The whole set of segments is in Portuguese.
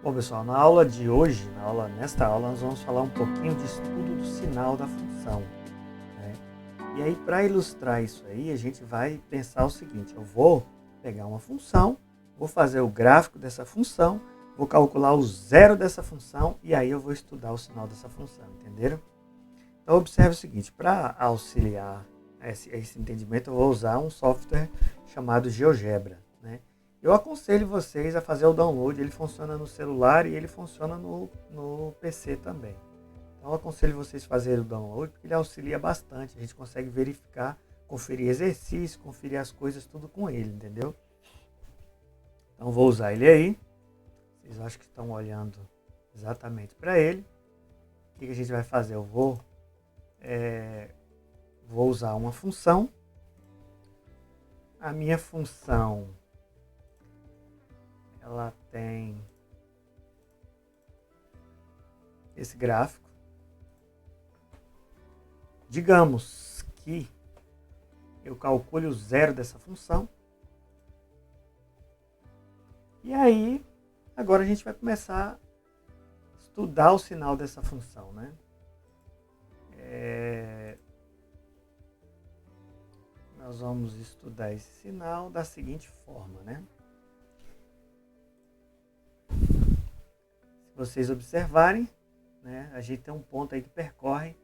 Bom, pessoal, na aula de hoje, nesta aula, nós vamos falar um pouquinho de estudo do sinal da função, né? E aí, para ilustrar isso aí, a gente vai pensar o seguinte: eu vou pegar uma função, vou fazer o gráfico dessa função, vou calcular o zero dessa função e aí eu vou estudar o sinal dessa função, entenderam? Então, observe o seguinte: para auxiliar esse entendimento, eu vou usar um software chamado GeoGebra, né? Eu aconselho vocês a fazer o download, ele funciona no celular e ele funciona no PC também. Então eu aconselho vocês a fazerem o download, porque ele auxilia bastante, a gente consegue verificar, conferir exercício, conferir as coisas, tudo com ele, entendeu? Então vou usar ele aí, vocês acham que estão olhando exatamente para ele. O que a gente vai fazer? Eu vou usar uma função, a minha função ela tem esse gráfico. Digamos que eu calcule o zero dessa função. E aí, agora a gente vai começar a estudar o sinal dessa função, né? Nós vamos estudar esse sinal da seguinte forma, né? Se vocês observarem, né, a gente tem um ponto aí que percorre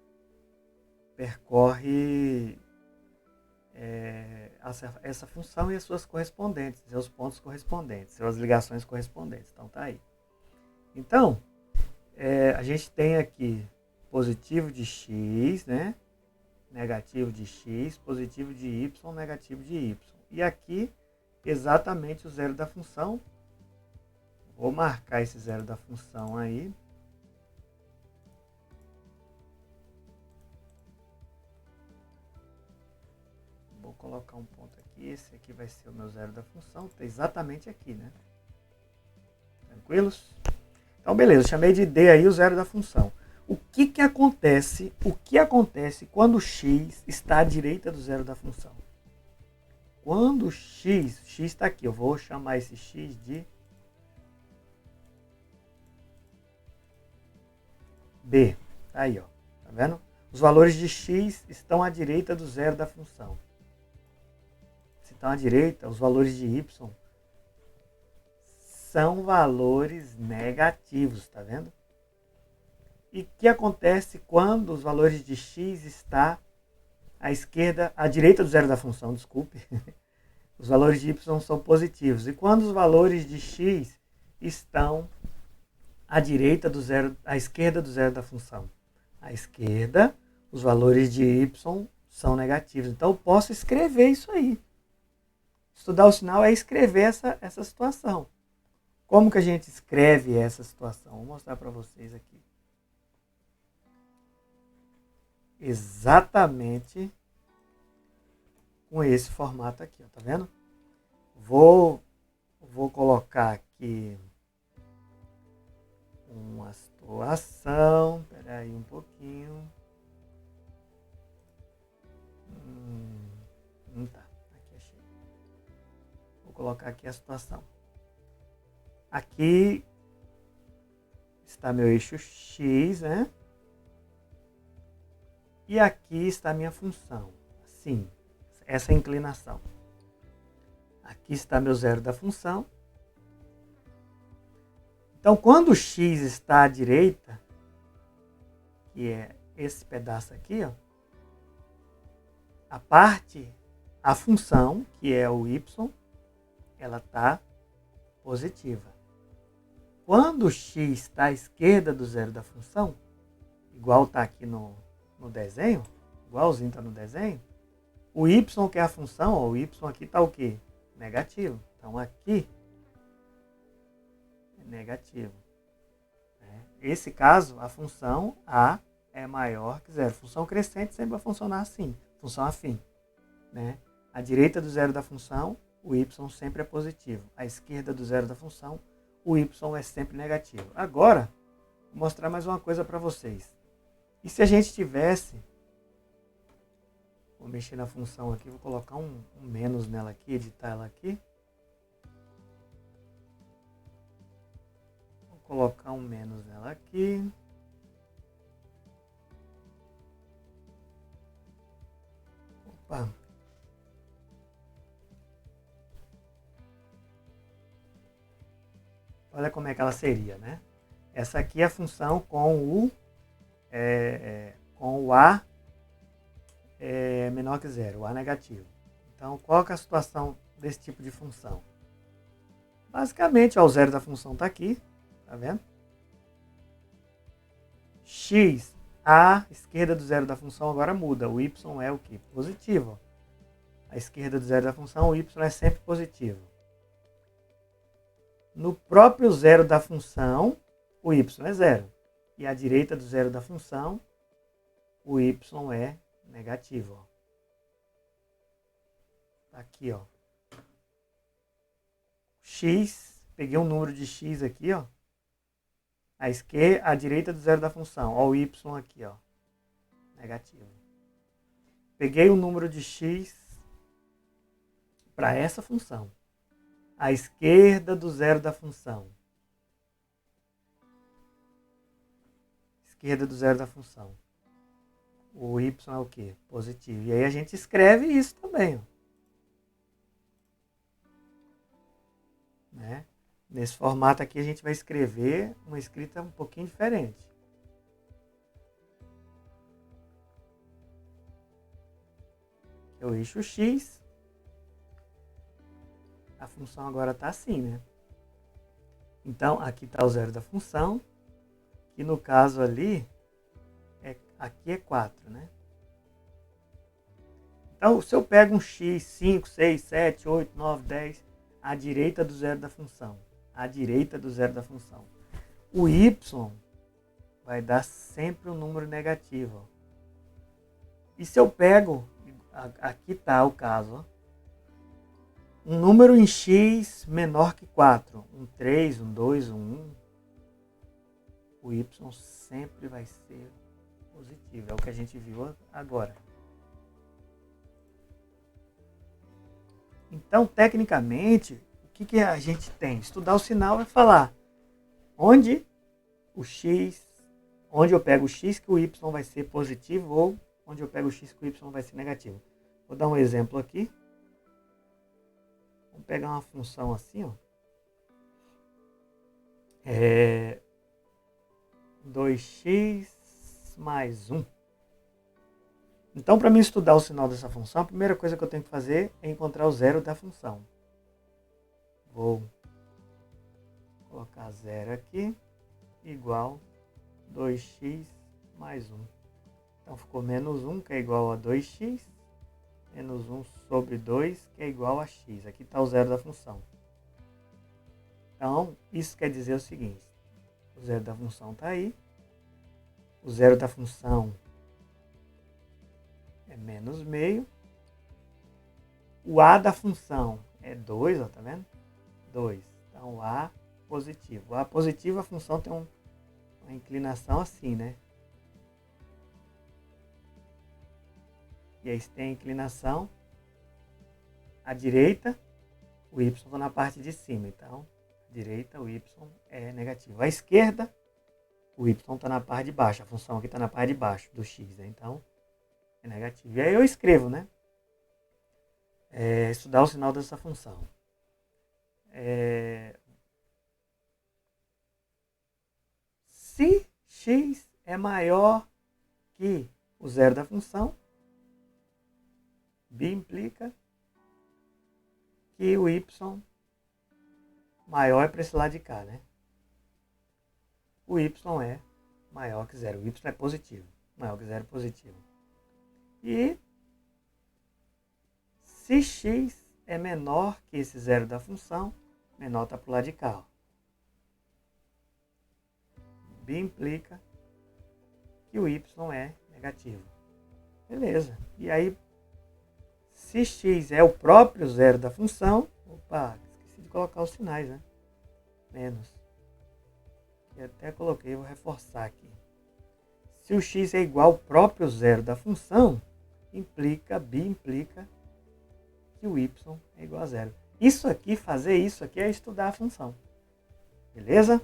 essa função e as suas correspondentes, seus pontos correspondentes, suas ligações correspondentes. Então tá aí. Então, a gente tem aqui positivo de x, né? Negativo de x, positivo de y, negativo de y. E aqui, exatamente o zero da função. Vou marcar esse zero da função aí. Vou colocar um ponto aqui. Esse aqui vai ser o meu zero da função. Está exatamente aqui, né? Tranquilos? Então, beleza. Chamei de D aí o zero da função. O que acontece quando x está à direita do zero da função? Quando x está aqui, eu vou chamar esse x de B. Aí, ó. Tá vendo? Os valores de x estão à direita do zero da função. Se estão à direita, os valores de y são valores negativos, tá vendo? E o que acontece quando os valores de x está à direita do zero da função, desculpe. Os valores de y são positivos. E quando os valores de x estão à esquerda do zero da função? À esquerda, os valores de y são negativos. Então eu posso escrever isso aí. Estudar o sinal é escrever essa situação. Como que a gente escreve essa situação? Vou mostrar para vocês aqui. Exatamente com esse formato aqui, ó, tá vendo? Vou colocar aqui uma situação. Espera aí um pouquinho. Tá. Aqui achei. Vou colocar aqui a situação. Aqui está meu eixo x, né? E aqui está a minha função. Assim, essa inclinação. Aqui está meu zero da função. Então, quando o x está à direita, que é esse pedaço aqui, ó, a função, que é o y, ela está positiva. Quando o x está à esquerda do zero da função, igual está aqui no desenho, igualzinho está no desenho, o y, que é a função, ó, o y aqui está o quê? Negativo. Então, aqui é negativo. Esse caso, a função A é maior que zero. Função crescente sempre vai funcionar assim, função afim, né? À direita do zero da função, o y sempre é positivo. À esquerda do zero da função, o y é sempre negativo. Agora, vou mostrar mais uma coisa para vocês. E se a gente tivesse Vou mexer na função aqui, vou colocar um menos nela aqui, editar ela aqui. Vou colocar um menos nela aqui. Opa. Olha como é que ela seria, né? Essa aqui é a função com o A menor que zero, o A negativo. Então, qual que é a situação desse tipo de função? Basicamente, ó, o zero da função está aqui, tá vendo? X, a esquerda do zero da função agora muda, o y é o que? Positivo. A esquerda do zero da função, o y é sempre positivo. No próprio zero da função, o y é zero. E à direita do zero da função, o y é negativo. Ó. Aqui, ó. X, peguei um número de x aqui, ó. À direita do zero da função, ó, o y aqui, ó. Negativo. Peguei o número de x para essa função. À esquerda do zero da função. Esquerda do zero da função. O y é o quê? Positivo. E aí a gente escreve isso também. Ó. Né? Nesse formato aqui a gente vai escrever uma escrita um pouquinho diferente. É o eixo x. A função agora está assim, né? Então, aqui está o zero da função, que no caso ali, aqui é 4, né? Então, se eu pego um x, 5, 6, 7, 8, 9, 10, à direita do zero da função, à direita do zero da função, o y vai dar sempre um número negativo. Ó. E se eu pego, aqui está o caso, ó, um número em x menor que 4, um 3, um 2, um 1, o y sempre vai ser positivo. É o que a gente viu agora. Então, tecnicamente, o que a gente tem? Estudar o sinal é falar onde eu pego o x que o y vai ser positivo ou onde eu pego o x que o y vai ser negativo. Vou dar um exemplo aqui. Vamos pegar uma função assim, ó. 2x mais 1. Então, para mim estudar o sinal dessa função, a primeira coisa que eu tenho que fazer é encontrar o zero da função. Vou colocar 0 aqui, igual 2x mais 1. Então, ficou menos 1, que é igual a 2x, menos 1 sobre 2, que é igual a x. Aqui está o zero da função. Então, isso quer dizer o seguinte. O zero da função está aí. O zero da função é menos meio. O a da função é 2, ó, tá vendo? 2. Então, o a positivo. O a positivo, a função tem uma inclinação assim, né? E aí, se tem a inclinação à direita, o y está na parte de cima. Então, à direita, o y é negativo. À esquerda, o y está na parte de baixo. A função aqui está na parte de baixo do x. Né? Então, é negativo. E aí eu escrevo, né? Estudar o sinal dessa função. Se x é maior que o zero da função, B implica que o y maior é para esse lado de cá, né? O y é maior que zero. O y é positivo. Maior que zero é positivo. E se x é menor que esse zero da função, menor está para o lado de cá. Ó. B implica que o y é negativo. Beleza. E aí, se x é o próprio zero da função, opa, esqueci de colocar os sinais, né? Menos. Eu até coloquei, vou reforçar aqui. Se o x é igual ao próprio zero da função, bi implica que o y é igual a zero. Fazer isso aqui é estudar a função. Beleza?